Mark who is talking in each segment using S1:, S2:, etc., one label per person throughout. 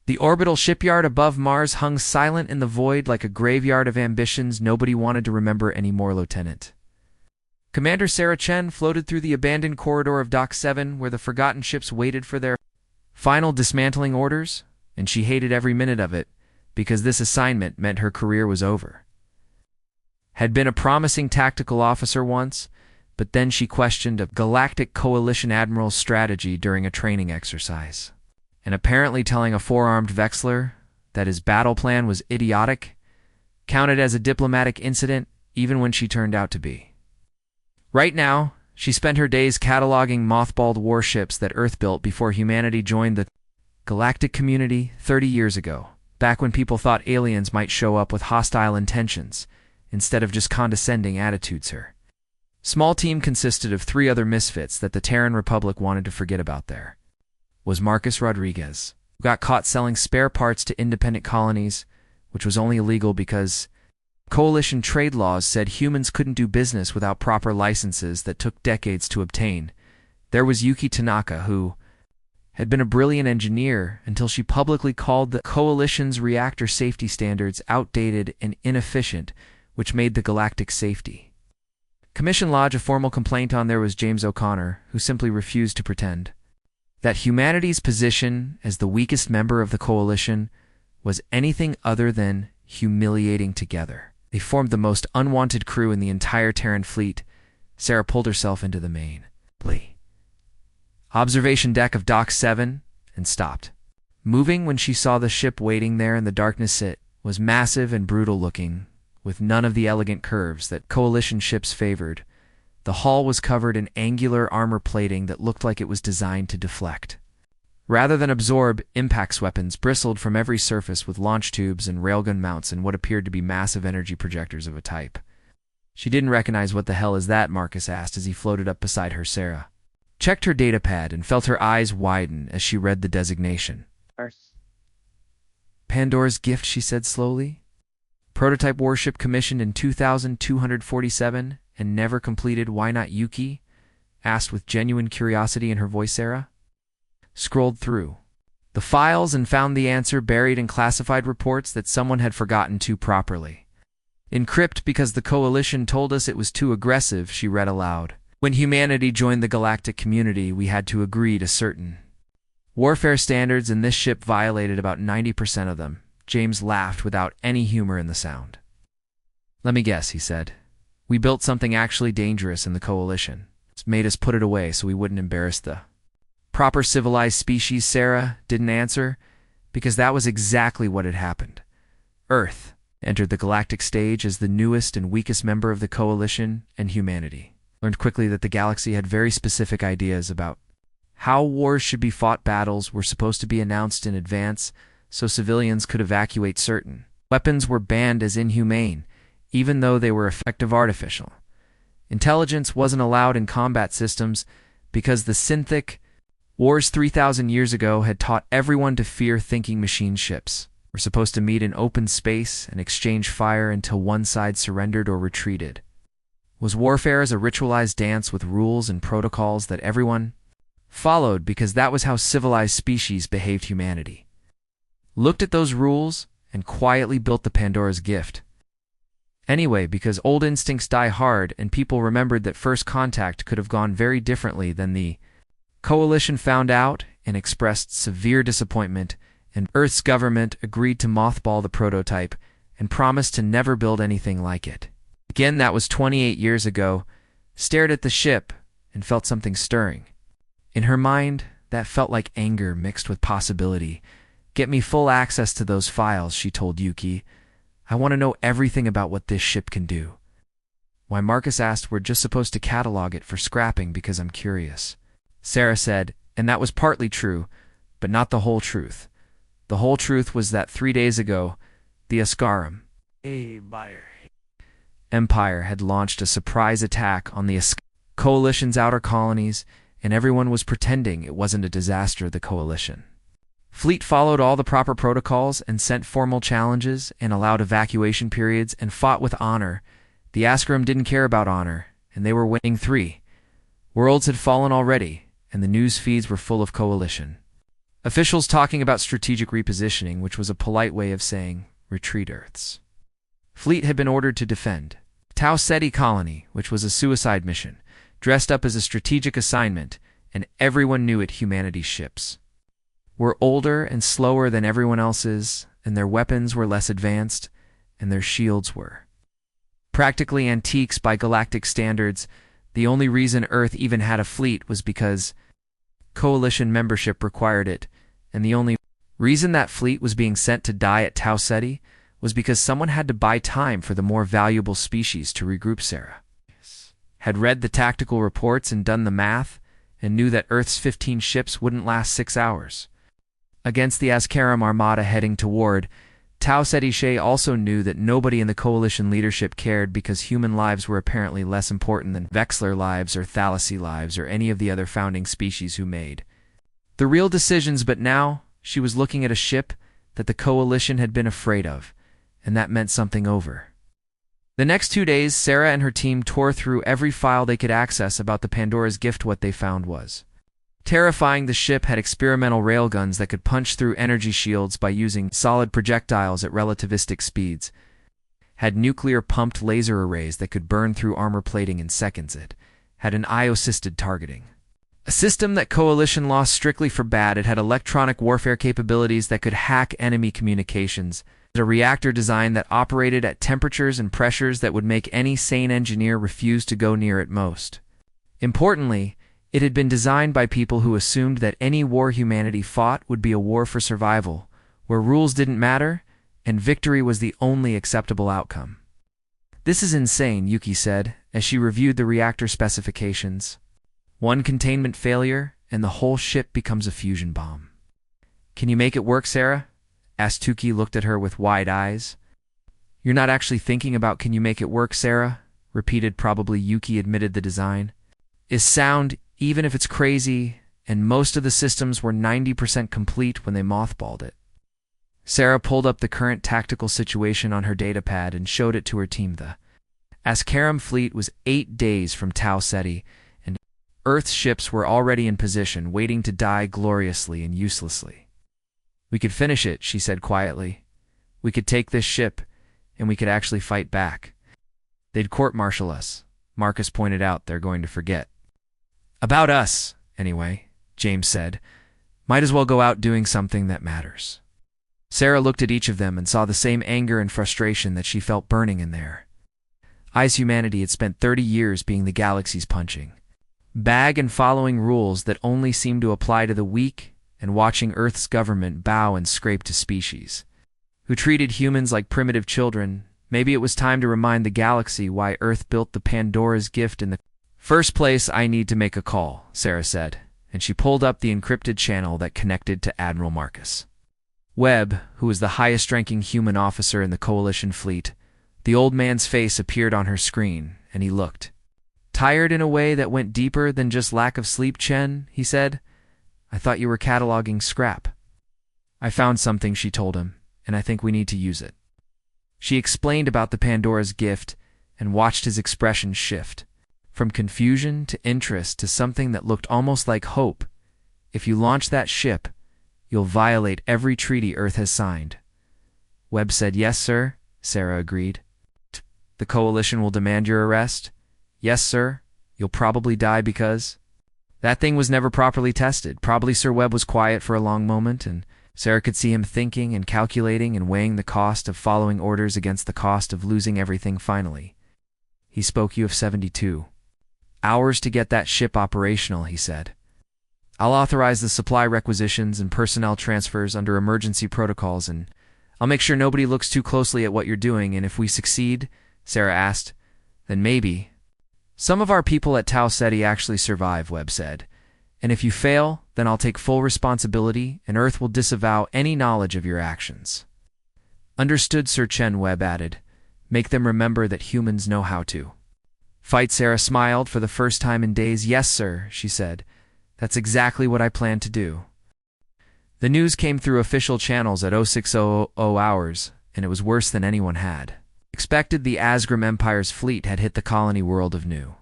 S1: The orbital shipyard above Mars hung silent in the void like a graveyard of ambitions nobody wanted to remember anymore, Lieutenant. Commander Sarah Chen floated through the abandoned corridor of Dock 7 where the forgotten ships waited for their final dismantling orders, and she hated every minute of it because this assignment meant her career was over. Had been a promising tactical officer once, but then she questioned a Galactic Coalition admiral's strategy during a training exercise. And apparently telling a four-armed Vexler that his battle plan was idiotic counted as a diplomatic incident even when she turned out to be. Right now, she spent her days cataloging mothballed warships that Earth built before humanity joined the galactic community 30 years ago, back when people thought aliens might show up with hostile intentions instead of just condescending attitudes. Her small team consisted of 3 other misfits that the Terran Republic wanted to forget about. There was Marcus Rodriguez, who got caught selling spare parts to independent colonies, which was only illegal because Coalition trade laws said humans couldn't do business without proper licenses that took decades to obtain. There was Yuki Tanaka, who had been a brilliant engineer until she publicly called the Coalition's reactor safety standards outdated and inefficient, which made the galactic safety commission lodge a formal complaint on. There was James O'Connor, who simply refused to pretend that humanity's position as the weakest member of the Coalition was anything other than humiliating together. They formed the most unwanted crew in the entire Terran fleet. Sarah pulled herself into the main observation deck of Dock 7 and stopped moving when she saw the ship waiting there in the darkness. It was massive and brutal looking, with none of the elegant curves that Coalition ships favored. The hull was covered in angular armor plating that looked like it was designed to deflect rather than absorb. Impact weapons bristled from every surface with launch tubes and railgun mounts and what appeared to be massive energy projectors of a type. She didn't recognize. What the hell is that? Marcus asked as he floated up beside her. Sarah checked her datapad and felt her eyes widen as she read the designation.
S2: Earth.
S1: Pandora's Gift, she said slowly. Prototype warship commissioned in 2247 and never completed. Why not, Yuki? Asked with genuine curiosity in her voice. Sarah scrolled through the files and found the answer buried in classified reports that someone had forgotten to properly encrypt because the Coalition told us it was too aggressive. She read aloud. When humanity joined the galactic community, we had to agree to certain warfare standards, and this ship violated about 90% of them. James laughed without any humor in the sound. Let me guess, he said. We built something actually dangerous in the Coalition. It's made us put it away so we wouldn't embarrass the proper civilized species. Sarah didn't answer because that was exactly what had happened. Earth entered the galactic stage as the newest and weakest member of the Coalition, and humanity learned quickly that the galaxy had very specific ideas about how wars should be fought. Battles were supposed to be announced in advance so civilians could evacuate. Certain weapons were banned as inhumane, even though they were effective. Artificial intelligence wasn't allowed in combat systems because the synthetic wars 3,000 years ago had taught everyone to fear thinking machine. Ships were supposed to meet in open space and exchange fire until one side surrendered or retreated. Was warfare as a ritualized dance with rules and protocols that everyone followed because that was how civilized species behaved. Humanity looked at those rules and quietly built the Pandora's Gift anyway because old instincts die hard, and people remembered that first contact could have gone very differently. Then the Coalition found out and expressed severe disappointment, and Earth's government agreed to mothball the prototype and promised to never build anything like it again. That was 28 years ago. Stared at the ship and felt something stirring in her mind that felt like anger mixed with possibility. Get me full access to those files, she told Yuki. I want to know everything about what this ship can do. Why, Marcus asked. We're just supposed to catalog it for scrapping because I'm curious, Sarah said, and that was partly true, but not the whole truth. The whole truth was that 3 days ago, the Askaram Empire had launched a surprise attack on the Coalition's outer colonies, and everyone was pretending it wasn't a disaster. The Coalition fleet followed all the proper protocols and sent formal challenges and allowed evacuation periods and fought with honor. The Askaram didn't care about honor, and they were winning. 3 worlds had fallen already, and the news feeds were full of Coalition Officials talking about strategic repositioning, which was a polite way of saying retreat Earths. Fleet had been ordered to defend. Tau Ceti colony, which was a suicide mission, dressed up as a strategic assignment, and everyone knew it. Humanity's ships were older and slower than everyone else's, and their weapons were less advanced, and their shields were practically antiques by galactic standards. The only reason Earth even had a fleet was because Coalition membership required it, and the only reason that fleet was being sent to die at Tau Ceti was because someone had to buy time for the more valuable species to regroup. Sarah had read the tactical reports and done the math, and knew that Earth's 15 ships wouldn't last 6 hours. Against the Azkaram Armada heading toward Tau Ceti, she also knew that nobody in the Coalition leadership cared, because human lives were apparently less important than Vexler lives or Thalassy lives or any of the other founding species who made the real decisions. But now she was looking at a ship that the Coalition had been afraid of, and that meant something over. The next 2 days, Sarah and her team tore through every file they could access about the Pandora's gift. What they found was terrifying. The ship had experimental railguns that could punch through energy shields by using solid projectiles at relativistic speeds, had nuclear-pumped laser arrays that could burn through armor plating in seconds. It had an IO-assisted targeting, a system that Coalition lost strictly for bad. It had electronic warfare capabilities that could hack enemy communications, a reactor design that operated at temperatures and pressures that would make any sane engineer refuse to go near it. Most importantly, it had been designed by people who assumed that any war humanity fought would be a war for survival, where rules didn't matter and victory was the only acceptable outcome. "This is insane," Yuki said as she reviewed the reactor specifications. "One containment failure and the whole ship becomes a fusion bomb." "Can you make it work, Sarah?" asked Tuki. Looked at her with wide eyes. "You're not actually thinking about can you make it work, Sarah?" repeated. "Probably," Yuki admitted. "The design is sound, even if it's crazy, and most of the systems were 90% complete when they mothballed it." Sarah pulled up the current tactical situation on her datapad and showed it to her team. The Azkaram fleet was 8 days from Tau Ceti, and Earth's ships were already in position, waiting to die gloriously and uselessly. "We could finish it," she said quietly. "We could take this ship, and we could actually fight back." "They'd court-martial us," Marcus pointed out. "They're going to forget about us, anyway," James said. "Might as well go out doing something that matters." Sarah looked at each of them and saw the same anger and frustration that she felt burning in their eyes. Humanity had spent 30 years being the galaxy's punching bag and following rules that only seemed to apply to the weak, and watching Earth's government bow and scrape to species who treated humans like primitive children. Maybe it was time to remind the galaxy why Earth built the Pandora's gift in the first place. "I need to make a call," Sarah said, and she pulled up the encrypted channel that connected to Admiral Marcus Webb, who was the highest-ranking human officer in the Coalition fleet. The old man's face appeared on her screen, and he looked tired in a way that went deeper than just lack of sleep. "Chen," he said, "I thought you were cataloging scrap." "I found something," she told him, "and I think we need to use it." She explained about the Pandora's gift and watched his expression shift from confusion to interest to something that looked almost like hope. "If you launch that ship, you'll violate every treaty Earth has signed." Webb said. "Yes, sir," Sarah agreed. "The Coalition will demand your arrest?" "Yes, sir. You'll probably die because that thing was never properly tested." "Probably, sir." Webb was quiet for a long moment, and Sarah could see him thinking and calculating and weighing the cost of following orders against the cost of losing everything. Finally, he spoke. "You have 72 hours to get that ship operational," he said. "I'll authorize the supply requisitions and personnel transfers under emergency protocols, and I'll make sure nobody looks too closely at what you're doing." "And if we succeed," Sarah asked, "then maybe some of our people at Tau Ceti actually survive," Webb said. "And if you fail, then I'll take full responsibility, and Earth will disavow any knowledge of your actions." "Understood, Sir." Chen, Webb added. "Make them remember that humans know how to fight." Sarah smiled for the first time in days. "Yes, sir," she said. "That's exactly what I plan to do." The news came through official channels at 0600 hours, and it was worse than anyone had expected. The Azgrim Empire's fleet had hit the colony world of New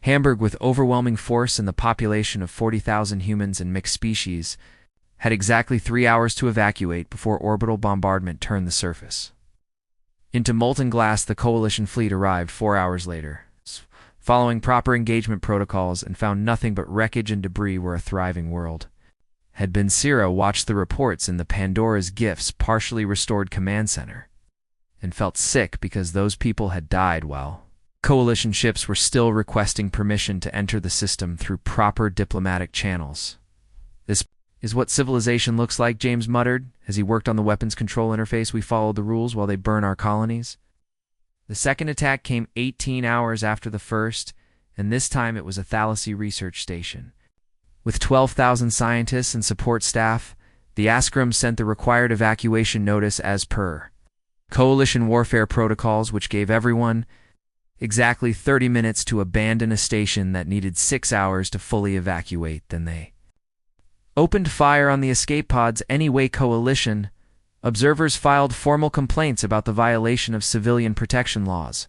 S1: Hamburg with overwhelming force and the population of 40,000 humans and mixed species. had exactly 3 hours to evacuate before orbital bombardment turned the surface into molten glass. The Coalition fleet arrived 4 hours later, following proper engagement protocols, and found nothing but wreckage and debris where a thriving world had been. Cira watched the reports in the Pandora's Gifts partially restored command center and felt sick because those people had died while Coalition ships were still requesting permission to enter the system through proper diplomatic channels. "This is what civilization looks like," James muttered as he worked on the weapons control interface. "We followed the rules while they burn our colonies." The second attack came 18 hours after the first, and this time it was a Thalassy research station. With 12,000 scientists and support staff, the Askram sent the required evacuation notice as per Coalition warfare protocols, which gave everyone exactly 30 minutes to abandon a station that needed 6 hours to fully evacuate. Then they opened fire on the escape pods anyway. Coalition observers filed formal complaints about the violation of civilian protection laws.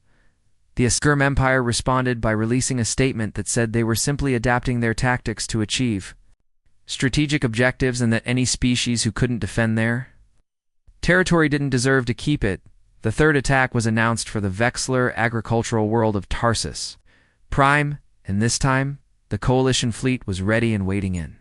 S1: The Askram Empire responded by releasing a statement that said they were simply adapting their tactics to achieve strategic objectives, and that any species who couldn't defend their territory didn't deserve to keep it. The third attack was announced for the Vexler agricultural world of Tarsus Prime, and this time the Coalition fleet was ready and waiting in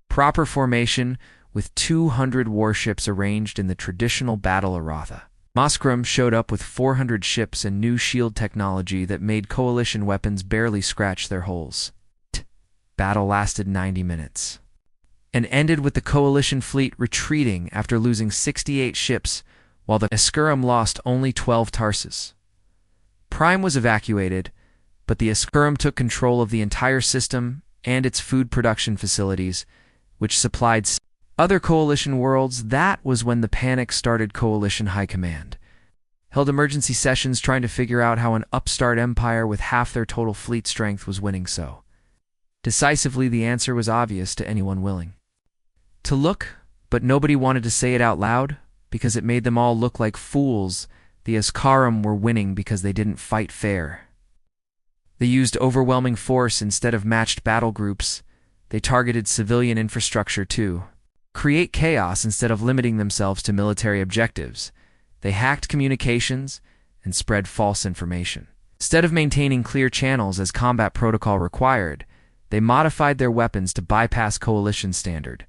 S1: proper formation, with 200 warships arranged in the traditional battle Aratha. Moskram showed up with 400 ships and new shield technology that made Coalition weapons barely scratch their holes. Battle lasted 90 minutes and ended with the Coalition fleet retreating after losing 68 ships, while the Askram lost only 12 Tarsus. Prime was evacuated, but the Askram took control of the entire system and its food production facilities, which supplied other Coalition worlds. That was when the panic started. Coalition High Command held emergency sessions trying to figure out how an upstart empire with half their total fleet strength was winning so decisively. The answer was obvious to anyone willing to look, but nobody wanted to say it out loud because it made them all look like fools. The Askaram were winning because they didn't fight fair. They used overwhelming force instead of matched battle groups. They targeted civilian infrastructure to create chaos instead of limiting themselves to military objectives. They hacked communications and spread false information. Instead of maintaining clear channels as combat protocol required, they modified their weapons to bypass Coalition standard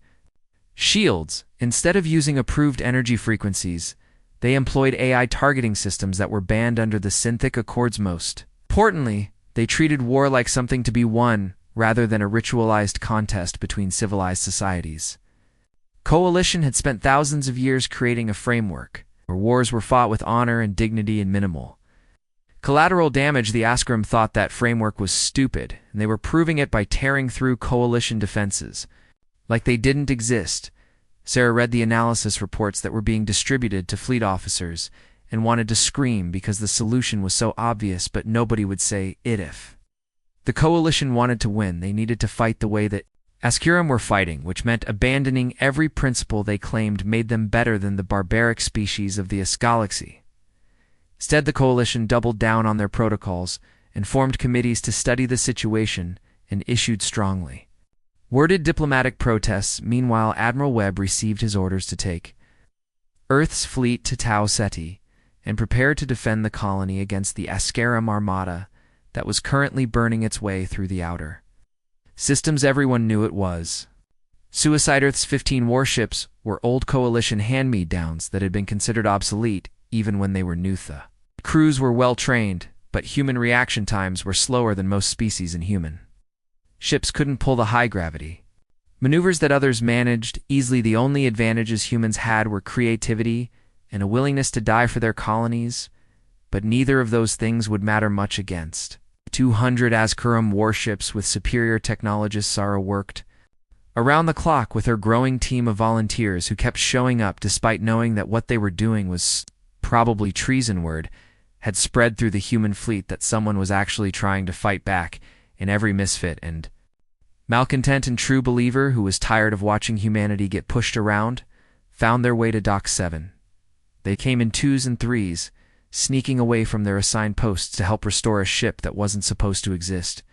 S1: shields. Instead of using approved energy frequencies, they employed AI targeting systems that were banned under the Synthic Accords. Most importantly, they treated war like something to be won rather than a ritualized contest between civilized societies. Coalition had spent thousands of years creating a framework where wars were fought with honor and dignity and minimal collateral damage. The Askram thought that framework was stupid, and they were proving it by tearing through Coalition defenses like they didn't exist. Sarah read the analysis reports that were being distributed to fleet officers and wanted to scream because the solution was so obvious, but nobody would say it. If the Coalition wanted to win, they needed to fight the way that Askaram were fighting, which meant abandoning every principle they claimed made them better than the barbaric species of the Galaxy. Instead, the Coalition doubled down on their protocols and formed committees to study the situation and issued strongly worded diplomatic protests. Meanwhile, Admiral Webb received his orders to take Earth's fleet to Tau Ceti and prepare to defend the colony against the Askaram Armada that was currently burning its way through the outer systems. Everyone knew it was suicide. Earth's 15 warships were old Coalition hand-me-downs that had been considered obsolete even when they were new. The crews were well-trained, but human reaction times were slower than most species in human ships couldn't pull the high gravity maneuvers that others managed easily. The only advantages humans had were creativity and a willingness to die for their colonies, but neither of those things would matter much against 200 Askaram warships with superior technologists. Sarah worked around the clock with her growing team of volunteers who kept showing up despite knowing that what they were doing was probably treason. Word had spread through the human fleet that someone was actually trying to fight back, and every misfit and malcontent and true believer who was tired of watching humanity get pushed around found their way to Dock 7. They came in 2s and 3s, sneaking away from their assigned posts to help restore a ship that wasn't supposed to exist.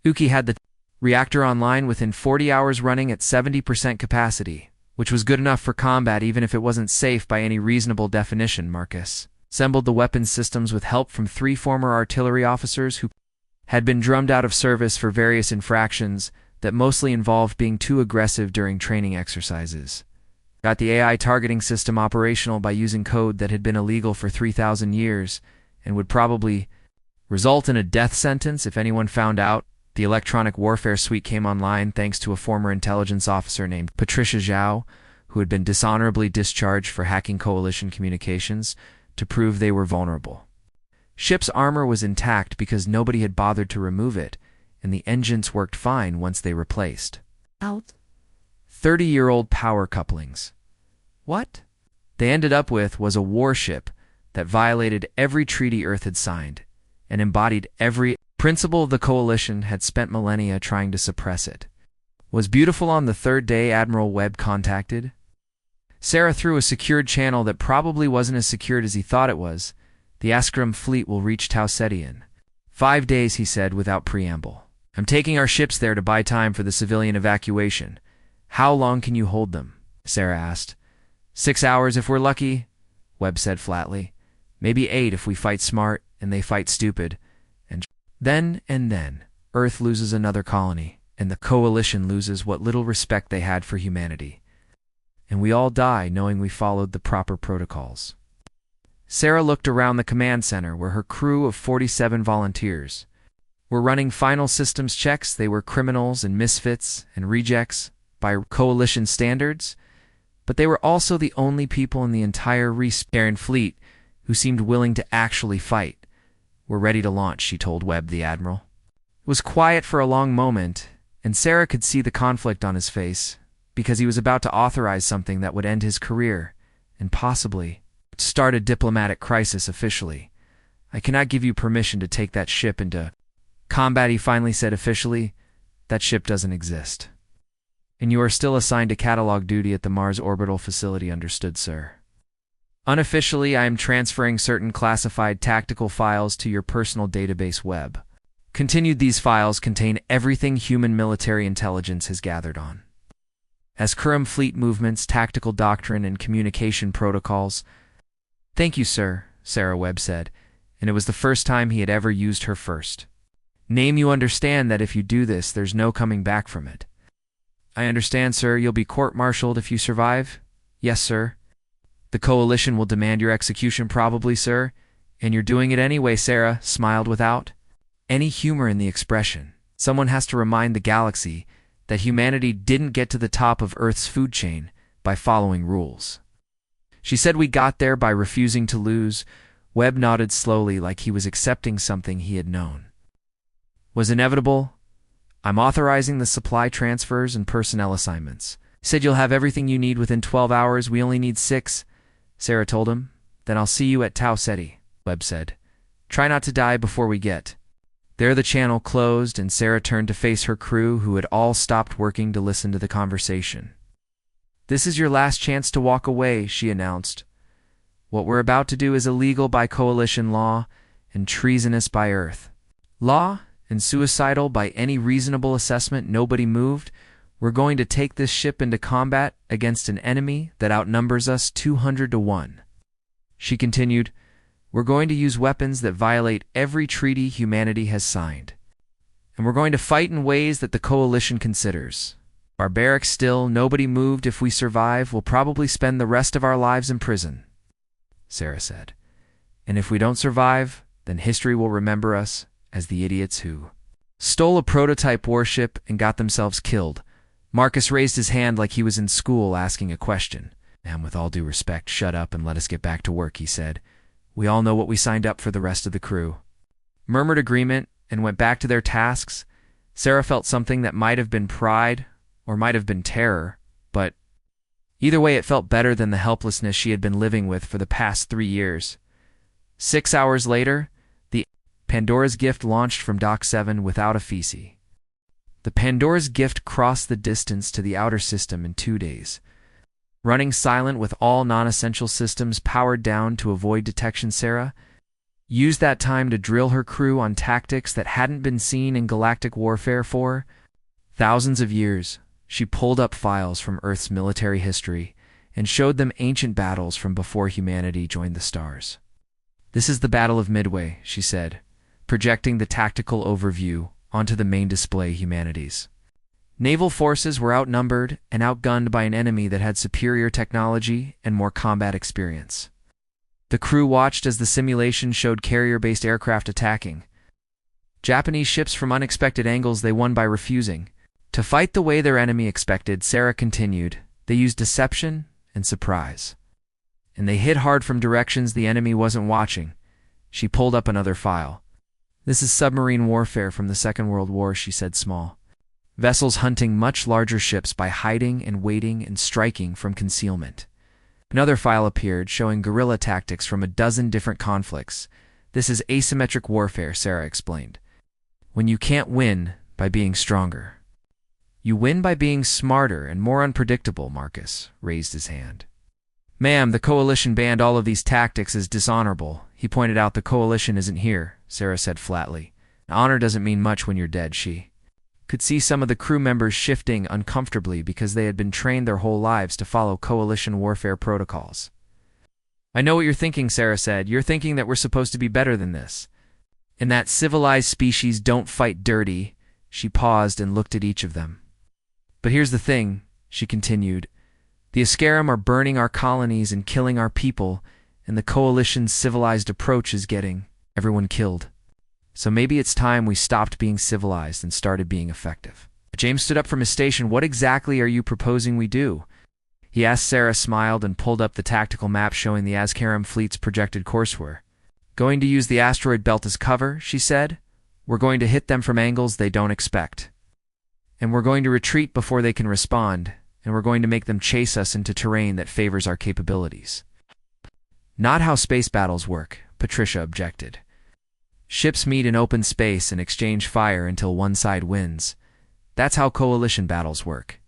S1: Uki had the reactor online within 40 hours, running at 70% capacity, which was good enough for combat even if it wasn't safe by any reasonable definition. Marcus assembled the weapons systems with help from 3 former artillery officers who had been drummed out of service for various infractions that mostly involved being too aggressive during training exercises. Got the AI targeting system operational by using code that had been illegal for 3,000 years and would probably result in a death sentence if anyone found out. The electronic warfare suite came online thanks to a former intelligence officer named Patricia Zhao, who had been dishonorably discharged for hacking coalition communications to prove they were vulnerable. Ship's armor was intact because nobody had bothered to remove it, and the engines worked fine once they replaced. 30-year-old power couplings. What they ended up with was a warship that violated every treaty Earth had signed and embodied every principle the Coalition had spent millennia trying to suppress. It was beautiful. On the 3rd day, Admiral Webb contacted Sarah through a secured channel that probably wasn't as secured as he thought it was. The Askram fleet will reach Tau Ceti in 5 days, he said without preamble. I'm taking our ships there to buy time for the civilian evacuation. How long can you hold them? Sarah asked. 6 hours if we're lucky, Webb said flatly. Maybe 8 if we fight smart and they fight stupid. And then, Earth loses another colony, and the Coalition loses what little respect they had for humanity. And we all die knowing we followed the proper protocols. Sarah looked around the command center where her crew of 47 volunteers were running final systems checks. They were criminals and misfits and rejects by Coalition standards, but they were also the only people in the entire Resparan fleet who seemed willing to actually fight. We're ready to launch, she told Webb, the admiral. It was quiet for a long moment, and Sarah could see the conflict on his face, because he was about to authorize something that would end his career, and possibly start a diplomatic crisis officially. I cannot give you permission to take that ship into combat, he finally said officially. That ship doesn't exist. And you are still assigned to catalog duty at the Mars Orbital Facility, understood, sir. Unofficially, I am transferring certain classified tactical files to your personal database, Webb. Continued, these files contain everything human military intelligence has gathered on Askram fleet movements, tactical doctrine, and communication protocols. Thank you, sir, Sarah Webb said, and it was the first time he had ever used her first name. You understand that if you do this, there's no coming back from it. I understand, sir. You'll be court-martialed if you survive? Yes, sir. The Coalition will demand your execution, probably, sir. And you're doing it anyway, Sarah smiled without any humor in the expression. Someone has to remind the galaxy that humanity didn't get to the top of Earth's food chain by following rules. She said we got there by refusing to lose. Webb nodded slowly, like he was accepting something he had known was inevitable. I'm authorizing the supply transfers and personnel assignments. He said you'll have everything you need within 12 hours. We only need 6, Sarah told him. Then I'll see you at Tau Ceti, Webb said. Try not to die before we get there. The channel closed, and Sarah turned to face her crew, who had all stopped working to listen to the conversation. This is your last chance to walk away, she announced. What we're about to do is illegal by Coalition law and treasonous by Earth law and suicidal by any reasonable assessment. Nobody moved. We're going to take this ship into combat against an enemy that outnumbers us 200 to 1. She continued, we're going to use weapons that violate every treaty humanity has signed. And we're going to fight in ways that the Coalition considers barbaric. Still, nobody moved. If we survive, we'll probably spend the rest of our lives in prison, Sarah said. And if we don't survive, then history will remember us as the idiots who stole a prototype warship and got themselves killed. Marcus raised his hand like he was in school asking a question. And with all due respect, shut up and let us get back to work, he said. We all know what we signed up for. The rest of the crew murmured agreement and went back to their tasks. Sarah felt something that might have been pride or might have been terror, but either way it felt better than the helplessness she had been living with for the past 3 years. 6 hours later, the Pandora's Gift launched from Dock 7 without a feces. The Pandora's Gift crossed the distance to the outer system in 2 days, running silent with all non-essential systems powered down to avoid detection. Sarah used that time to drill her crew on tactics that hadn't been seen in galactic warfare for thousands of years. She pulled up files from Earth's military history and showed them ancient battles from before humanity joined the stars. "This is the Battle of Midway," she said, projecting the tactical overview onto the main display humanities. Naval forces were outnumbered and outgunned by an enemy that had superior technology and more combat experience. The crew watched as the simulation showed carrier-based aircraft attacking Japanese ships from unexpected angles they won by refusing to fight the way their enemy expected. Sarah continued, "They used deception and surprise. And they hit hard from directions the enemy wasn't watching." She pulled up another file. "This is submarine warfare from the Second World War," she said, small. "Vessels hunting much larger ships by hiding and waiting and striking from concealment." Another file appeared showing guerrilla tactics from a dozen different conflicts. "This is asymmetric warfare," Sarah explained. "When you can't win by being stronger. You win by being smarter and more unpredictable." Marcus raised his hand. "Ma'am, the Coalition banned all of these tactics as dishonorable." He pointed out, "The Coalition isn't here," Sarah said flatly. "Honor doesn't mean much when you're dead." She could see some of the crew members shifting uncomfortably because they had been trained their whole lives to follow Coalition warfare protocols. "I know what you're thinking," Sarah said. "You're thinking that we're supposed to be better than this, and that civilized species don't fight dirty." She paused and looked at each of them. "But here's the thing," she continued. "The Ascarum are burning our colonies and killing our people, and the Coalition's civilized approach is getting everyone killed. So maybe it's time we stopped being civilized and started being effective." James stood up from his station. "What exactly are you proposing we do?" he asked. Sarah smiled and pulled up the tactical map showing the Ascarum fleet's projected course. "We're going to use the asteroid belt as cover," she said. "We're going to hit them from angles they don't expect. And we're going to retreat before they can respond, and we're going to make them chase us into terrain that favors our capabilities." "Not how space battles work," Patricia objected. "Ships meet in open space and exchange fire until one side wins. That's how Coalition battles work."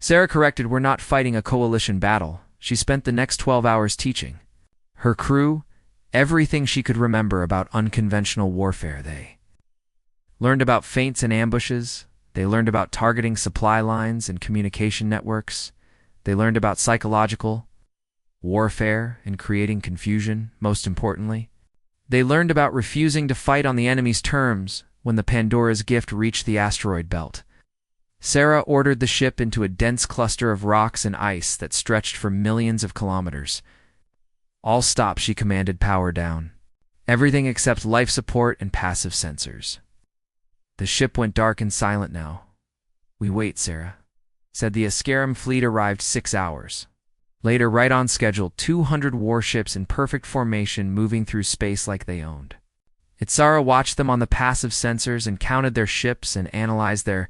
S1: Sarah corrected, "We're not fighting a Coalition battle." She spent the next 12 hours teaching her crew everything she could remember about unconventional warfare. They learned about feints and ambushes. They learned about targeting supply lines and communication networks. They learned about psychological warfare and creating confusion. Most importantly, they learned about refusing to fight on the enemy's terms when the Pandora's gift reached the asteroid belt. Sarah ordered the ship into a dense cluster of rocks and ice that stretched for millions of kilometers. "All stop," she commanded. "Power down. Everything except life support and passive sensors." The ship went dark and silent now. "We wait," Sarah said. The Ascarum fleet arrived 6 hours later, right on schedule, 200 warships in perfect formation moving through space like they owned it. Sarah watched them on the passive sensors and counted their ships and analyzed their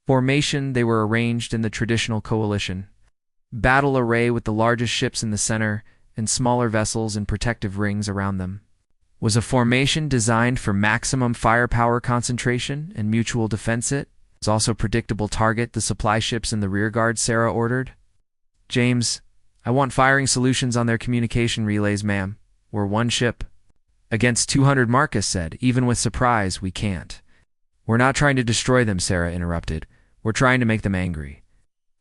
S1: formation. They were arranged in the traditional Coalition battle array, with the largest ships in the center and smaller vessels in protective rings around them. Was a formation designed for maximum firepower concentration and mutual defense. It was also predictable. "Target the supply ships in the rearguard," Sarah ordered. "James, I want firing solutions on their communication relays, ma'am. We're one ship against 200, Marcus said. "Even with surprise, we can't." "We're not trying to destroy them," Sarah interrupted. "We're trying to make them angry."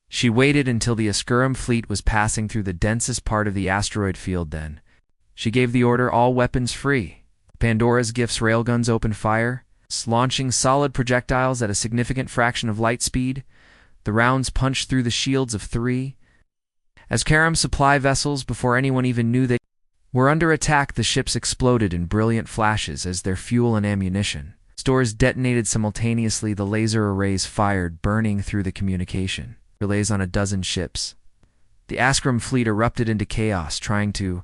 S1: She waited until the Ascarum fleet was passing through the densest part of the asteroid field. Then she gave the order, "All weapons free." Pandora's gift's railguns opened fire, launching solid projectiles at a significant fraction of light speed. The rounds punched through the shields of 3 Ascarum supply vessels before anyone even knew they were under attack. The ships exploded in brilliant flashes as their fuel and ammunition stores detonated simultaneously. The laser arrays fired, burning through the communication relays on a dozen ships. The Ascarum fleet erupted into chaos, trying to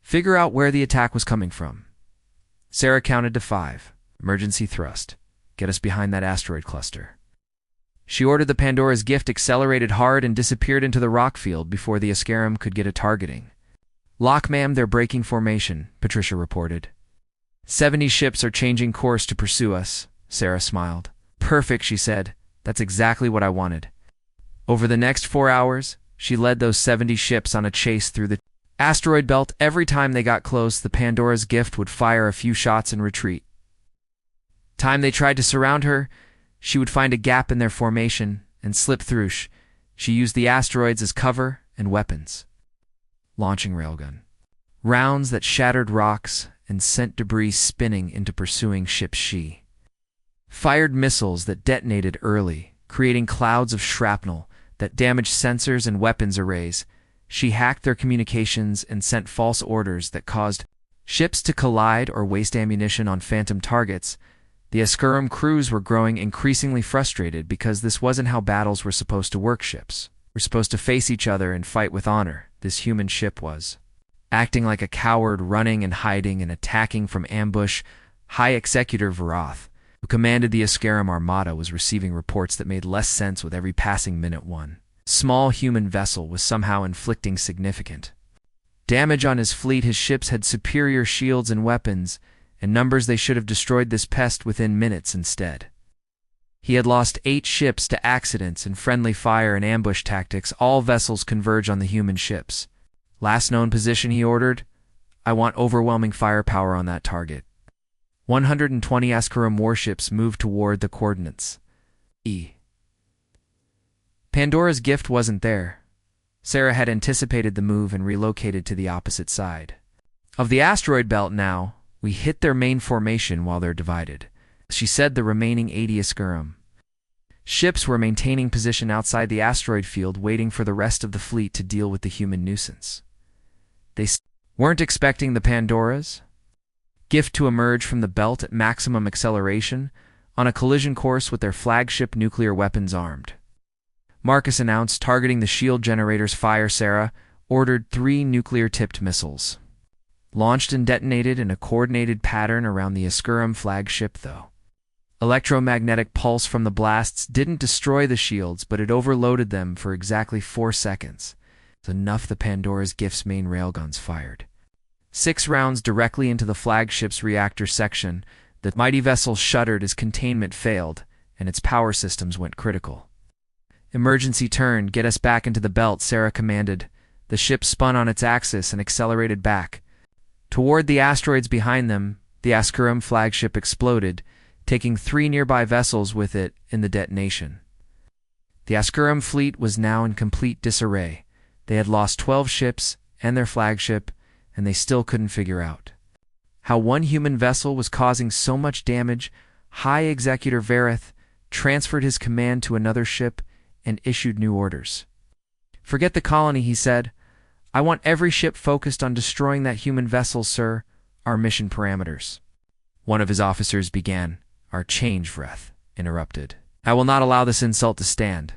S1: figure out where the attack was coming from. Sarah counted to 5. "Emergency thrust. Get us behind that asteroid cluster." She ordered. The Pandora's gift accelerated hard and disappeared into the rock field before the Ascarum could get a targeting lock. "Ma'am, they're breaking formation," Patricia reported. 70 ships are changing course to pursue us." Sarah smiled. "Perfect," she said. "That's exactly what I wanted." Over the next 4 hours, she led those 70 ships on a chase through the asteroid belt. Every time they got close, the Pandora's gift would fire a few shots and retreat. Time they tried to surround her, she would find a gap in their formation and slipped through. She used the asteroids as cover and weapons. Launching railgun. Rounds that shattered rocks and sent debris spinning into pursuing ships. She fired missiles that detonated early, creating clouds of shrapnel that damaged sensors and weapons arrays. She hacked their communications and sent false orders that caused ships to collide or waste ammunition on phantom targets. The Ascurum crews were growing increasingly frustrated because this wasn't how battles were supposed to work. Ships were supposed to face each other and fight with honor. This human ship was acting like a coward, running and hiding and attacking from ambush. High Executor Varath, who commanded the Ascarum Armada, was receiving reports that made less sense with every passing minute. One small human vessel was somehow inflicting significant damage on his fleet. His ships had superior shields and weapons, and numbers. They should have destroyed this pest within minutes. Instead, he had lost 8 ships to accidents and friendly fire and ambush tactics. All vessels converge on the human ships. Last known position, he ordered. I want overwhelming firepower on that target. 120 Ascarum warships moved toward the coordinates. Pandora's gift wasn't there. Sarah had anticipated the move and relocated to the opposite side of the asteroid belt. Now, we hit their main formation while they're divided, she said. The remaining 80 Ascarum ships were maintaining position outside the asteroid field, waiting for the rest of the fleet to deal with the human nuisance. They weren't expecting the Pandora's gift to emerge from the belt at maximum acceleration on a collision course with their flagship nuclear weapons armed. Marcus announced, targeting the shield generators. Fire. Sarah ordered 3 nuclear-tipped missiles, launched and detonated in a coordinated pattern around the Ascarum flagship. Though electromagnetic pulse from the blasts didn't destroy the shields, but it overloaded them for exactly 4 seconds. Enough. The Pandora's gift's main railguns fired 6 rounds directly into the flagship's reactor section. The mighty vessel shuddered as containment failed, and its power systems went critical. Emergency turn. Get us back into the belt, Sarah commanded. The ship spun on its axis and accelerated back toward the asteroids behind them. The Ascarum flagship exploded, taking 3 nearby vessels with it in the detonation. The Ascarum fleet was now in complete disarray. They had lost 12 ships and their flagship, and they still couldn't figure out how one human vessel was causing so much damage. High Executor Vareth transferred his command to another ship and issued new orders. Forget the colony, he said. I want every ship focused on destroying that human vessel, sir. Our mission parameters. One of his officers began. Our change, Vareth interrupted. I will not allow this insult to stand.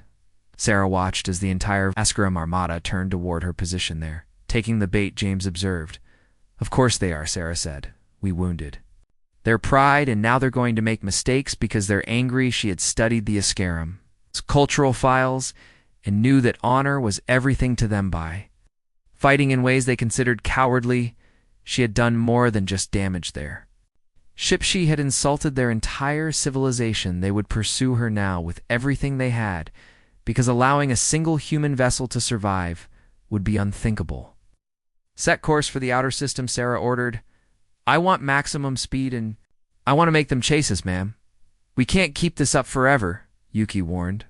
S1: Sarah watched as the entire Ascarum Armada turned toward her position there. Taking the bait, James observed. Of course they are, Sarah said. We wounded their pride, and now they're going to make mistakes because they're angry. She had studied the Ascarum's cultural files and knew that honor was everything to them. By fighting in ways they considered cowardly, she had done more than just damage their ship. She had insulted their entire civilization. They would pursue her now with everything they had, because allowing a single human vessel to survive would be unthinkable. Set course for the outer system, Sarah ordered. I want maximum speed, and I want to make them chase us, ma'am. We can't keep this up forever, Yuki warned.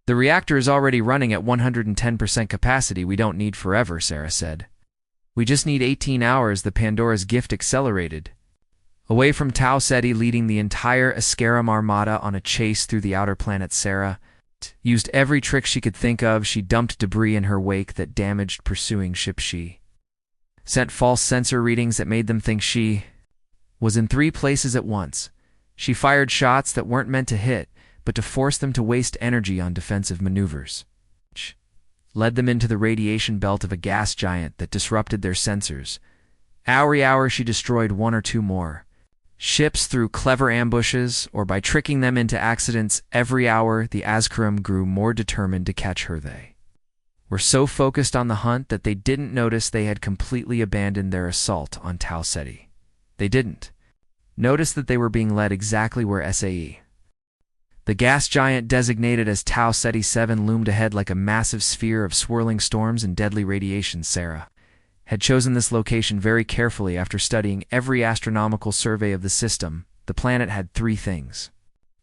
S1: The reactor is already running at 110% capacity. We don't need forever, Sarah said. We just need 18 hours. The Pandora's gift accelerated away from Tau Ceti, leading the entire Ascarum Armada on a chase through the outer planet. Sarah used every trick she could think of. She dumped debris in her wake that damaged pursuing ships. She sent false sensor readings that made them think she was in 3 places at once. She fired shots that weren't meant to hit, but to force them to waste energy on defensive maneuvers. Led them into the radiation belt of a gas giant that disrupted their sensors. Hour she destroyed 1 or 2 more ships through clever ambushes or by tricking them into accidents. Every hour, the Ascarum grew more determined to catch her. They were so focused on the hunt that they didn't notice they had completely abandoned their assault on Tau Ceti. They didn't notice that they were being led exactly where SAE, the gas giant designated as Tau Ceti 7, loomed ahead like a massive sphere of swirling storms and deadly radiation. Sarah had chosen this location very carefully after studying every astronomical survey of the system. The planet had 3 things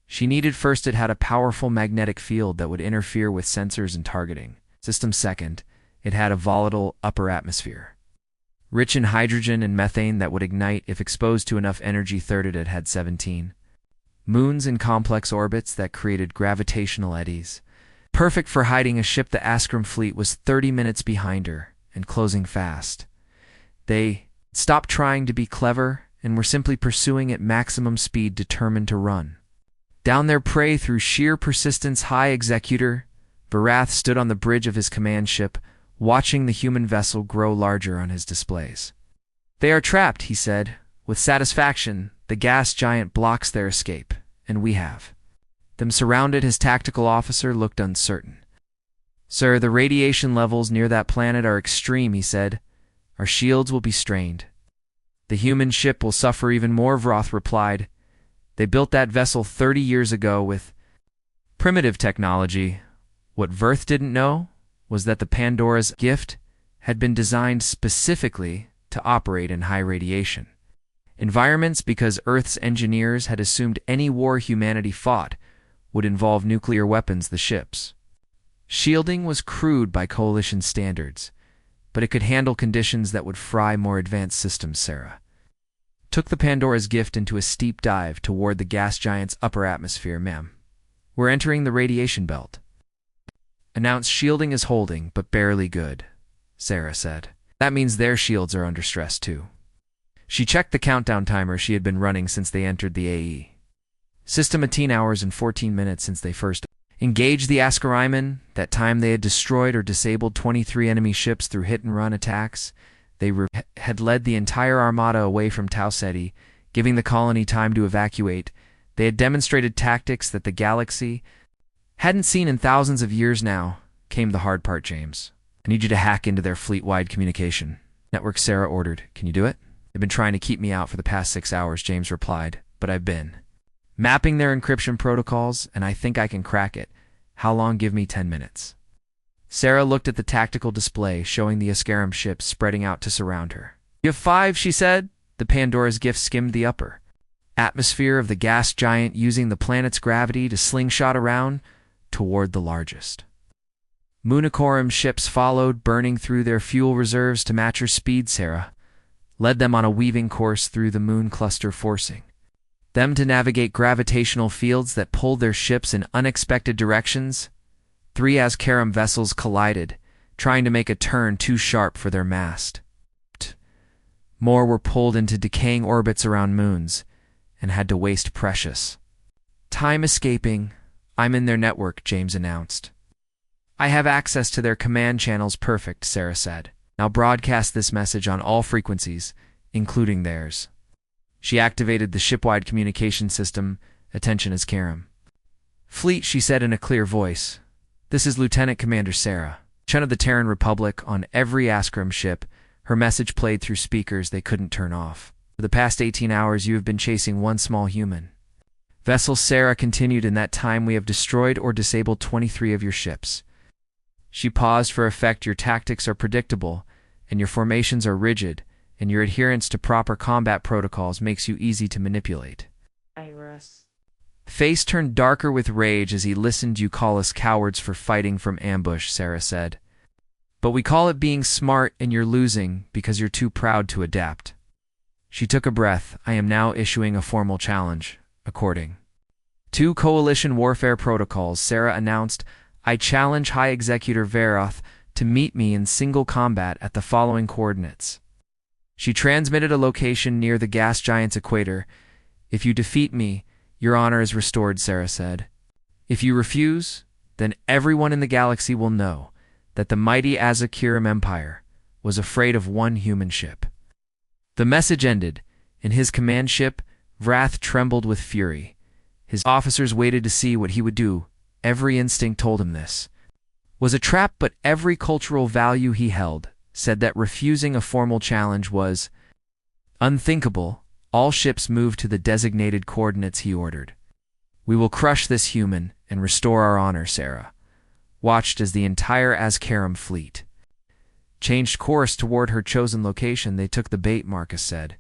S1: She needed first it had a powerful magnetic field that would interfere with sensors and targeting. System second, it had a volatile upper atmosphere, rich in hydrogen and methane that would ignite if exposed to enough energy. Third, it had 17 moons in complex orbits that created gravitational eddies, perfect for hiding a ship. The Askram fleet was 30 minutes behind her and closing fast. They stopped trying to be clever and were simply pursuing at maximum speed, determined to run down their prey through sheer persistence. High Executor Varath stood on the bridge of his command ship, watching the human vessel grow larger on his displays. "They are trapped," he said, with satisfaction. "The gas giant blocks their escape, and we have them surrounded." His tactical officer looked uncertain. "Sir, the radiation levels near that planet are extreme," he said. "Our shields will be strained." "The human ship will suffer even more," Varath replied. "They built that vessel 30 years ago with primitive technology. What Verth didn't know was that the Pandora's gift had been designed specifically to operate in high radiation environments, because Earth's engineers had assumed any war humanity fought would involve nuclear weapons. The ship's shielding was crude by Coalition standards, but it could handle conditions that would fry more advanced systems. Sarah took the Pandora's gift into a steep dive toward the gas giant's upper atmosphere. "Ma'am, we're entering the radiation belt," announced. "Shielding is holding, but barely good," Sarah said. "That means their shields are under stress too." She checked the countdown timer she had been running since they entered the AE system. 18 hours and 14 minutes since they first engaged the Askariman. That time they had destroyed or disabled 23 enemy ships through hit-and-run attacks. They had led the entire Armada away from Tau Ceti, giving the colony time to evacuate. They had demonstrated tactics that the galaxy hadn't seen in thousands of years. Now came the hard part. "James, I need you to hack into their fleet-wide communication network," Sarah ordered. "Can you do it?" "They've been trying to keep me out for the past 6 hours," James replied, "but I've been mapping their encryption protocols, and I think I can crack it. How long?" "Give me 10 minutes." Sarah looked at the tactical display, showing the Askaram ships spreading out to surround her. "You have 5, she said. The Pandora's gift skimmed the upper atmosphere of the gas giant, using the planet's gravity to slingshot around toward the largest. Moonikorum ships followed, burning through their fuel reserves to match her speed. Sarah led them on a weaving course through the moon cluster, forcing them to navigate gravitational fields that pulled their ships in unexpected directions. 3 Askaram vessels collided, trying to make a turn too sharp for their mast. More were pulled into decaying orbits around moons and had to waste precious time escaping. "I'm in their network," James announced. "I have access to their command channels." "Perfect," Sarah said. "Now broadcast this message on all frequencies, including theirs." She activated the shipwide communication system. "Attention, Askaram fleet," she said in a clear voice. "This is Lieutenant Commander Sarah, Chen of the Terran Republic." On every Askaram ship, her message played through speakers they couldn't turn off. "For the past 18 hours, you have been chasing one small human vessel," Sarah continued. "In that time, we have destroyed or disabled 23 of your ships." She paused for effect. "Your tactics are predictable, and your formations are rigid, and your adherence to proper combat protocols makes you easy to manipulate."
S2: Iris.
S1: Face turned darker with rage as he listened. "You call us cowards for fighting from ambush," Sarah said. "But we call it being smart, and you're losing because you're too proud to adapt." She took a breath. "I am now issuing a formal challenge. According to Coalition warfare protocols," Sarah announced, "I challenge High Executor Varath to meet me in single combat at the following coordinates." She transmitted a location near the gas giant's equator. "If you defeat me, your honor is restored," Sarah said. "If you refuse, then everyone in the galaxy will know that the mighty Azakiram Empire was afraid of one human ship." The message ended. In his command ship, Vrath trembled with fury. His officers waited to see what he would do. Every instinct told him this was a trap, but every cultural value he held said that refusing a formal challenge was unthinkable. All ships moved to the designated coordinates he ordered. "We will crush this human and restore our honor," Sarah watched as the entire Askaram fleet changed course toward her chosen location. "They took the bait," Marcus said.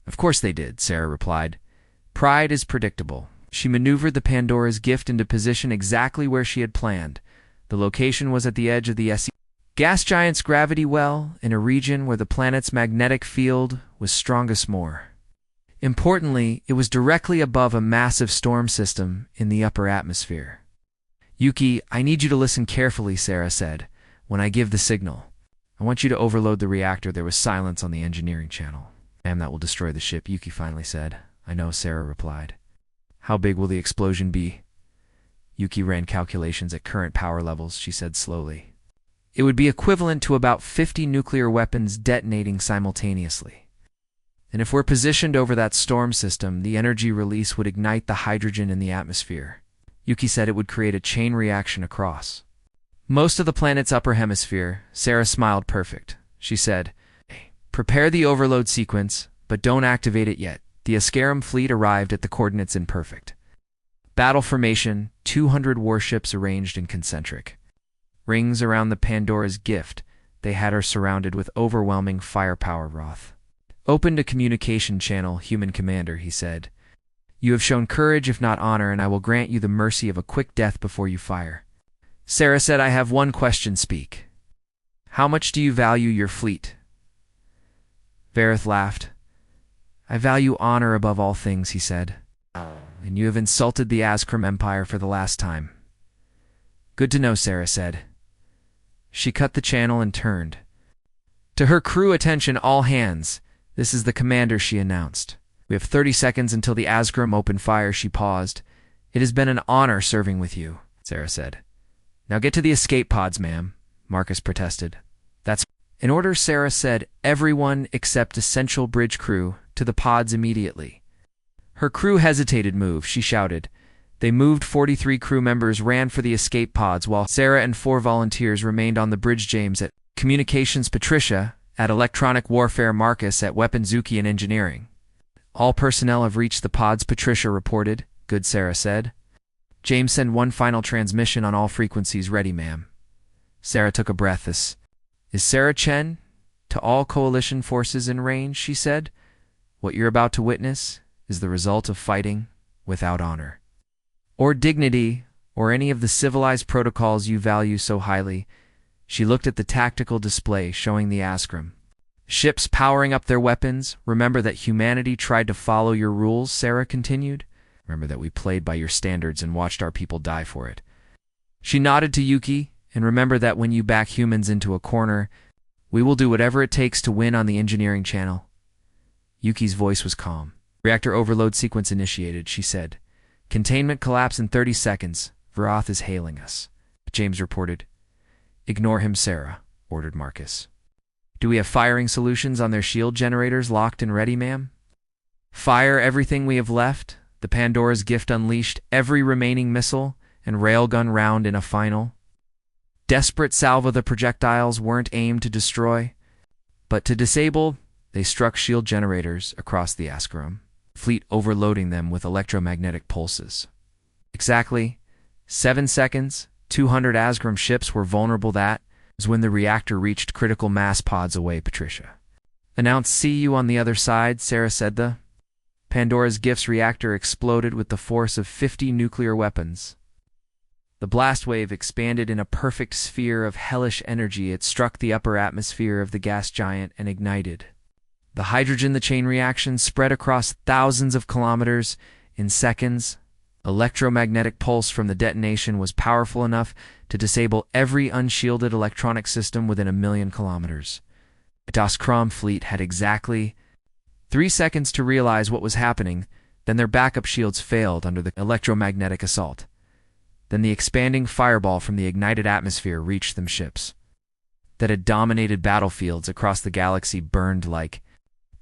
S1: "Of course they did," Sarah replied. "Pride is predictable. She maneuvered the Pandora's gift into position exactly where she had planned. The location was at the edge of the gas giant's gravity well, in a region where the planet's magnetic field was strongest more. Importantly, it was directly above a massive storm system in the upper atmosphere. "Yuki, I need you to listen carefully," Sarah said. "When I give the signal, I want you to overload the reactor." There was silence on the engineering channel. "Ma'am, that will destroy the ship," Yuki finally said. "I know," Sarah replied. "How big will the explosion be?" Yuki ran calculations at current power levels, she said slowly. "It would be equivalent to about 50 nuclear weapons detonating simultaneously. And if we're positioned over that storm system, the energy release would ignite the hydrogen in the atmosphere." Yuki said it would create a chain reaction across most of the planet's upper hemisphere. Sarah smiled. "Perfect," she said. "Prepare the overload sequence, but don't activate it yet." The Ascarum fleet arrived at the coordinates in perfect battle formation, 200 warships arranged in concentric rings around the Pandora's gift. They had her surrounded with overwhelming firepower. "Roth opened a communication channel, human commander," he said. "You have shown courage, if not honor, and I will grant you the mercy of a quick death before you fire." Sarah said, "I have one question, speak. How much do you value your fleet?" Vareth laughed. "I value honor above all things," he said. "And you have insulted the Azkrim Empire for the last time." "Good to know," Sarah said. She cut the channel and turned to her crew. "Attention, all hands. This is the commander," she announced. "We have 30 seconds until the Azkrim open fire." She paused. "It has been an honor serving with you," Sarah said. "Now get to the escape pods, ma'am," Marcus protested. "That's in order," Sarah said. "Everyone except essential bridge crew to the pods immediately." Her crew hesitated. "Move," she shouted. They moved. 43 crew members ran for the escape pods, while Sarah and 4 volunteers remained on the bridge. James at communications, Patricia at electronic warfare, Marcus at weapons, Zuki and engineering. "All personnel have reached the pods," Patricia reported. "Good," Sarah said. "James, send one final transmission on all frequencies." "Ready, ma'am." Sarah took a breath. "This is Sarah Chen to all coalition forces in range," she said. "What you're about to witness is the result of fighting without honor or dignity or any of the civilized protocols you value so highly." She looked at the tactical display showing the Azkrim ships powering up their weapons. "Remember that humanity tried to follow your rules," Sarah continued. "Remember that we played by your standards and watched our people die for it." She nodded to Yuki. "And remember that when you back humans into a corner, we will do whatever it takes to win." On the engineering channel, Yuki's voice was calm. "Reactor overload sequence initiated," she said. "Containment collapse in 30 seconds. Varoth is hailing us," James reported. "Ignore him," Sarah ordered Marcus. "Do we have firing solutions on their shield generators locked and ready, ma'am?" "Fire everything we have left." The Pandora's gift unleashed every remaining missile and railgun round in a final desperate salvo. The projectiles weren't aimed to destroy, but to disable. They struck shield generators across the Azkrim fleet, overloading them with electromagnetic pulses. Exactly 7 seconds, 200 Azkrim ships were vulnerable. That was when the reactor reached critical mass. "Pods away," Patricia announced. "See you on the other side," Sarah said. The Pandora's Gift's reactor exploded with the force of 50 nuclear weapons. The blast wave expanded in a perfect sphere of hellish energy. It struck the upper atmosphere of the gas giant and ignited the hydrogen. The chain reaction spread across thousands of kilometers in seconds. Electromagnetic pulse from the detonation was powerful enough to disable every unshielded electronic system within 1,000,000 kilometers. The Azkrim fleet had exactly 3 seconds to realize what was happening. Then their backup shields failed under the electromagnetic assault. Then the expanding fireball from the ignited atmosphere reached them. Ships that had dominated battlefields across the galaxy burned like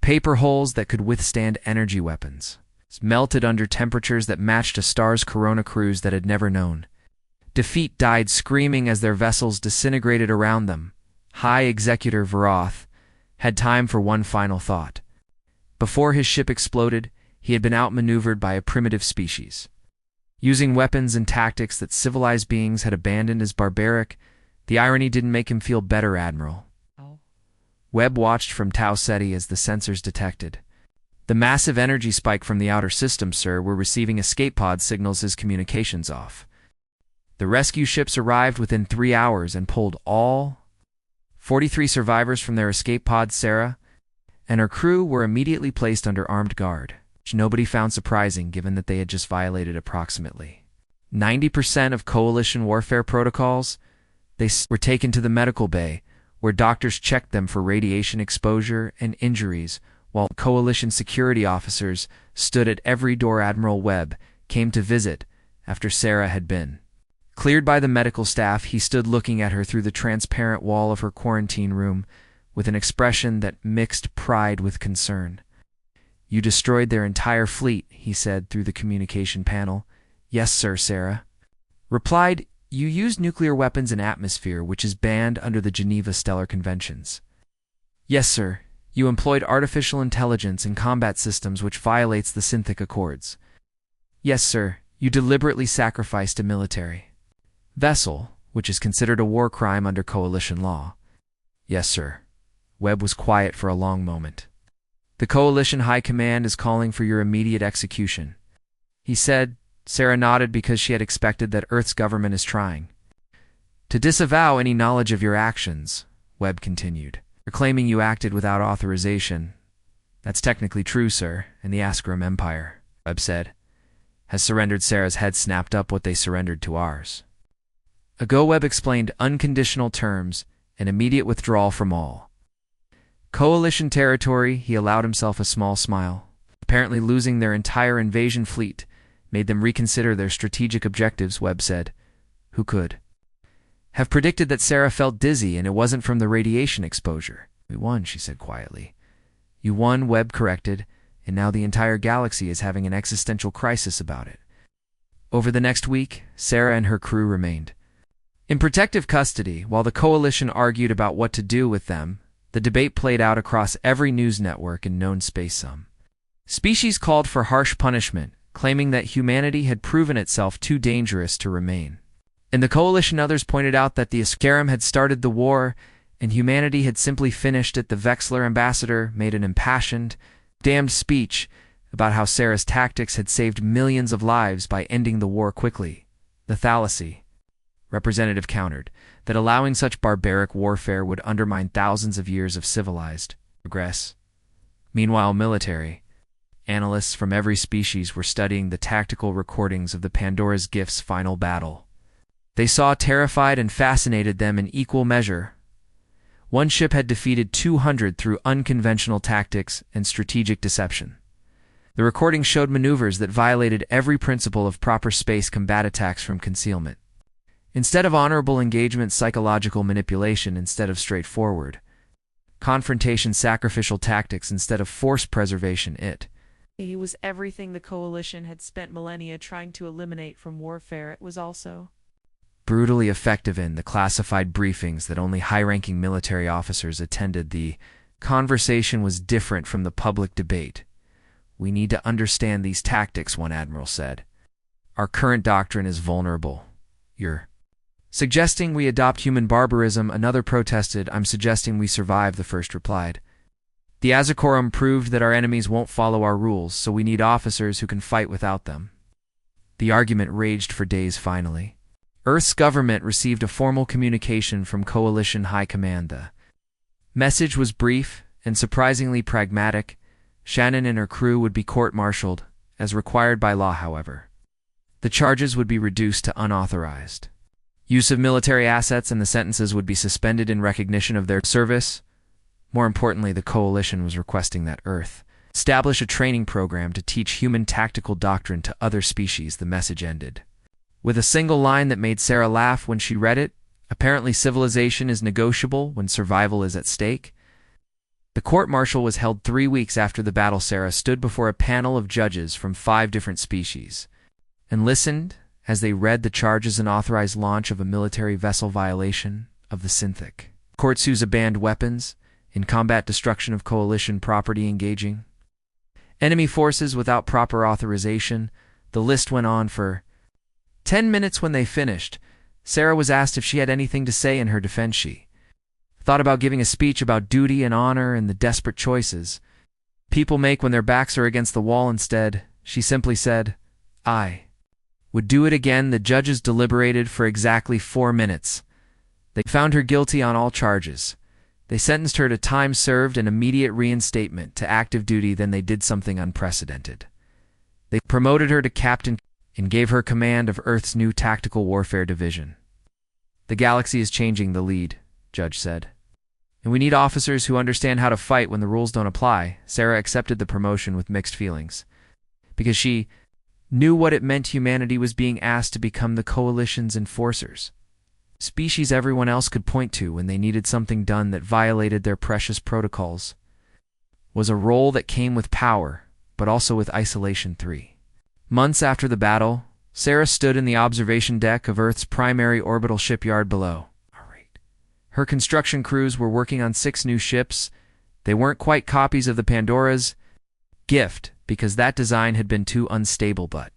S1: paper holes that could withstand energy weapons, melted under temperatures that matched a star's corona cruise that had never known defeat. Died screaming as their vessels disintegrated around them. High Executor Varoth had time for one final thought. Before his ship exploded, he had been outmaneuvered by a primitive species, using weapons and tactics that civilized beings had abandoned as barbaric. The irony didn't make him feel better, Admiral. Webb watched from Tau Ceti as the sensors detected The massive energy spike from the outer system, sir. We're receiving escape pod signals as communications off. The rescue ships arrived within 3 hours and pulled all 43 survivors from their escape pods. Sarah and her crew were immediately placed under armed guard, which nobody found surprising given that they had just violated approximately 90% of coalition warfare protocols. They were taken to the medical bay, where doctors checked them for radiation exposure and injuries, while coalition security officers stood at every door. Admiral Webb came to visit after Sarah had been cleared by the medical staff. He stood looking at her through the transparent wall of her quarantine room with an expression that mixed pride with concern. "You destroyed their entire fleet," he said through the communication panel. "Yes, sir," Sarah replied. "You used nuclear weapons in atmosphere, which is banned under the Geneva Stellar Conventions." "Yes, sir. You employed artificial intelligence in combat systems, which violates the Synthic Accords." "Yes, sir. You deliberately sacrificed a military vessel, which is considered a war crime under coalition law." "Yes, sir." Webb was quiet for a long moment. "The Coalition High Command is calling for your immediate execution," he said. Sarah nodded because she had expected that Earth's government is trying to disavow any knowledge of your actions. Webb continued. "You're claiming you acted without authorization." "That's technically true, sir, and the Askram Empire," Webb said, "has surrendered." Sarah's head snapped up. "What they surrendered to ours." Ago Webb explained unconditional terms and immediate withdrawal from all coalition territory. He allowed himself a small smile. Apparently losing their entire invasion fleet made them reconsider their strategic objectives, Webb said. Who could have predicted that Sarah felt dizzy and it wasn't from the radiation exposure? "We won," she said quietly. "You won," Webb corrected, "and now the entire galaxy is having an existential crisis about it." Over the next week, Sarah and her crew remained in protective custody while the coalition argued about what to do with them. The debate played out across every news network in known space. Some species called for harsh punishment, claiming that humanity had proven itself too dangerous to remain. In the coalition, others pointed out that the Askarim had started the war and humanity had simply finished it. The Vexler ambassador made an impassioned, damned speech about how Sarah's tactics had saved millions of lives by ending the war quickly. The Thalassy representative countered that allowing such barbaric warfare would undermine thousands of years of civilized progress. Meanwhile, military analysts from every species were studying the tactical recordings of the Pandora's Gift's final battle. They saw terrified and fascinated them in equal measure. One ship had defeated 200 through unconventional tactics and strategic deception. The recording showed maneuvers that violated every principle of proper space combat: attacks from concealment instead of honorable engagement, psychological manipulation instead of straightforward confrontation, sacrificial tactics instead of force preservation. It
S2: was everything the coalition had spent millennia trying to eliminate from warfare. It was also
S1: brutally effective in the classified briefings that only high-ranking military officers attended. The conversation was different from the public debate. "We need to understand these tactics," one admiral said. "Our current doctrine is vulnerable." "You're suggesting we adopt human barbarism," another protested. "I'm suggesting we survive," the first replied. "The Azakorum proved that our enemies won't follow our rules, so we need officers who can fight without them." The argument raged for days. Finally, Earth's government received a formal communication from Coalition High Command. The message was brief and surprisingly pragmatic. Shannon and her crew would be court-martialed, as required by law. However, the charges would be reduced to unauthorized use of military assets, and the sentences would be suspended in recognition of their service. More importantly, the coalition was requesting that Earth establish a training program to teach human tactical doctrine to other species. The message ended with a single line that made Sarah laugh when she read it. Apparently, civilization is negotiable when survival is at stake. The court-martial was held 3 weeks after the battle. Sarah stood before a panel of judges from 5 different species and listened as they read the charges: an authorized launch of a military vessel, violation of the Synthic Accords, use of banned weapons in combat, destruction of coalition property, engaging enemy forces without proper authorization. The list went on for 10 minutes. When they finished, Sarah was asked if she had anything to say in her defense. She thought about giving a speech about duty and honor and the desperate choices people make when their backs are against the wall instead. She simply said, I would do it again. The judges deliberated for exactly 4 minutes. They found her guilty on all charges. They sentenced her to time served and immediate reinstatement to active duty. Then they did something unprecedented. They promoted her to captain and gave her command of Earth's new tactical warfare division. The galaxy is changing, the lead judge said. And we need officers who understand how to fight when the rules don't apply. Sarah accepted the promotion with mixed feelings, because she knew what it meant. Humanity was being asked to become the coalition's enforcers. Species everyone else could point to when they needed something done that violated their precious protocols. Was a role that came with power, but also with isolation. 3 months after the battle, Sarah stood in the observation deck of Earth's primary orbital shipyard below. Her construction crews were working on 6 new ships. They weren't quite copies of the Pandora's gift, because that design had been too unstable, but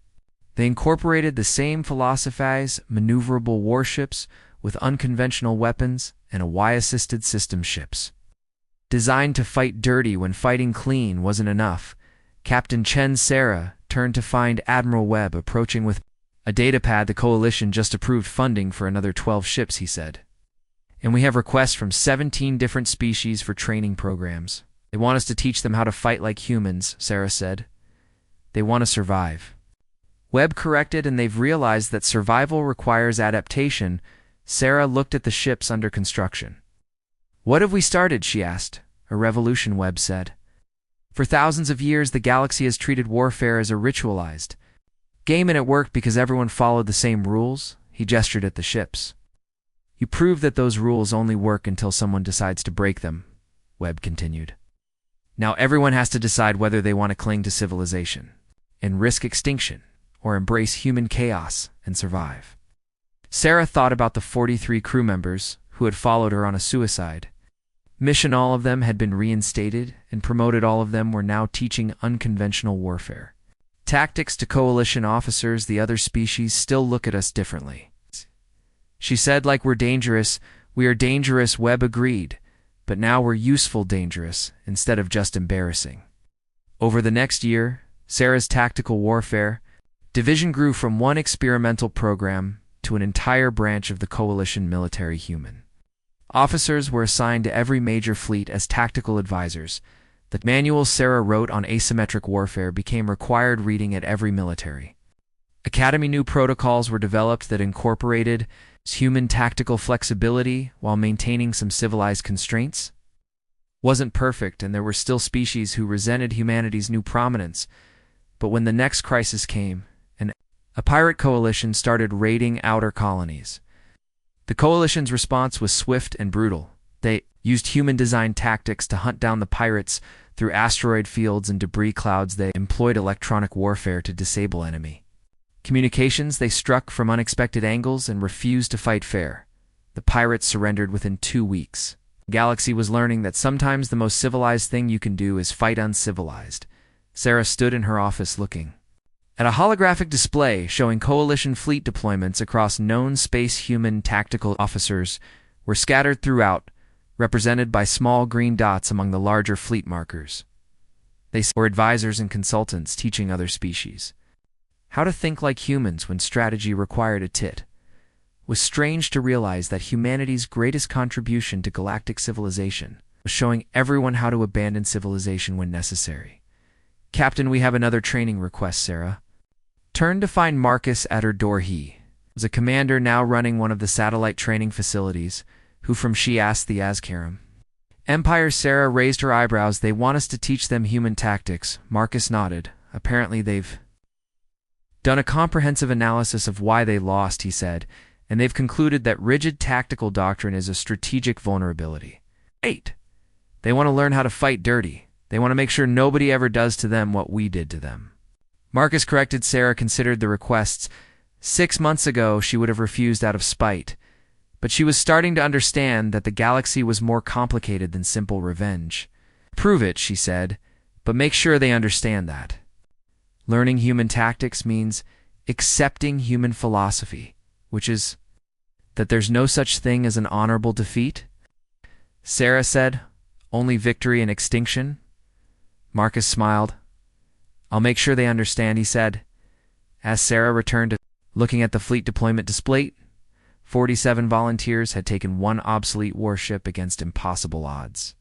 S1: they incorporated the same philosophies, maneuverable warships with unconventional weapons and a Y-assisted system ships. Designed to fight dirty when fighting clean wasn't enough, Captain Chen Sarah turned to find Admiral Webb approaching with a datapad. The coalition just approved funding for another 12 ships, he said. And we have requests from 17 different species for training programs. They want us to teach them how to fight like humans, Sarah said. They want to survive. Webb corrected, and they've realized that survival requires adaptation. Sarah looked at the ships under construction. What have we started? She asked. A revolution, Webb said. For thousands of years, the galaxy has treated warfare as a ritualized game, and it worked because everyone followed the same rules. He gestured at the ships. You prove that those rules only work until someone decides to break them, Webb continued. Now everyone has to decide whether they want to cling to civilization and risk extinction, or embrace human chaos and survive. Sarah thought about the 43 crew members who had followed her on a suicide mission. All of them had been reinstated and promoted. All of them were now teaching unconventional warfare tactics to coalition officers. The other species still look at us differently. She said, like we're dangerous. We are dangerous, Webb agreed, but now we're useful dangerous instead of just embarrassing. Over the next year, Sarah's tactical warfare division grew from one experimental program to an entire branch of the coalition military. Human officers were assigned to every major fleet as tactical advisors. The manual Sarah wrote on asymmetric warfare became required reading at every military academy. New protocols were developed that incorporated human tactical flexibility while maintaining some civilized constraints. Wasn't perfect, and there were still species who resented humanity's new prominence. But when the next crisis came, a pirate coalition started raiding outer colonies. The coalition's response was swift and brutal. They used human-designed tactics to hunt down the pirates through asteroid fields and debris clouds. They employed electronic warfare to disable enemy communications. They struck from unexpected angles and refused to fight fair. The pirates surrendered within 2 weeks. The galaxy was learning that sometimes the most civilized thing you can do is fight uncivilized. Sarah stood in her office looking at a holographic display showing coalition fleet deployments across known space. Human tactical officers were scattered throughout, represented by small green dots among the larger fleet markers. They were advisors and consultants teaching other species how to think like humans when strategy required a tit. It was strange to realize that humanity's greatest contribution to galactic civilization was showing everyone how to abandon civilization when necessary. Captain, we have another training request. Sarah turned to find Marcus at her door. He was a commander now running one of the satellite training facilities. Who from? She asked the Azkarim Empire. Sarah raised her eyebrows. They want us to teach them human tactics. Marcus nodded. Apparently they've done a comprehensive analysis of why they lost, he said, and they've concluded that rigid tactical doctrine is a strategic vulnerability. 8. They want to learn how to fight dirty. They want to make sure nobody ever does to them what we did to them. Marcus corrected. Sarah considered the requests. 6 months ago, she would have refused out of spite, but she was starting to understand that the galaxy was more complicated than simple revenge. Prove it, she said, but make sure they understand that. Learning human tactics means accepting human philosophy, which is that there's no such thing as an honorable defeat. Sarah said, only victory and extinction. Marcus smiled. I'll make sure they understand, he said. As Sarah returned to looking at the fleet deployment display, 47 volunteers had taken one obsolete warship against impossible odds.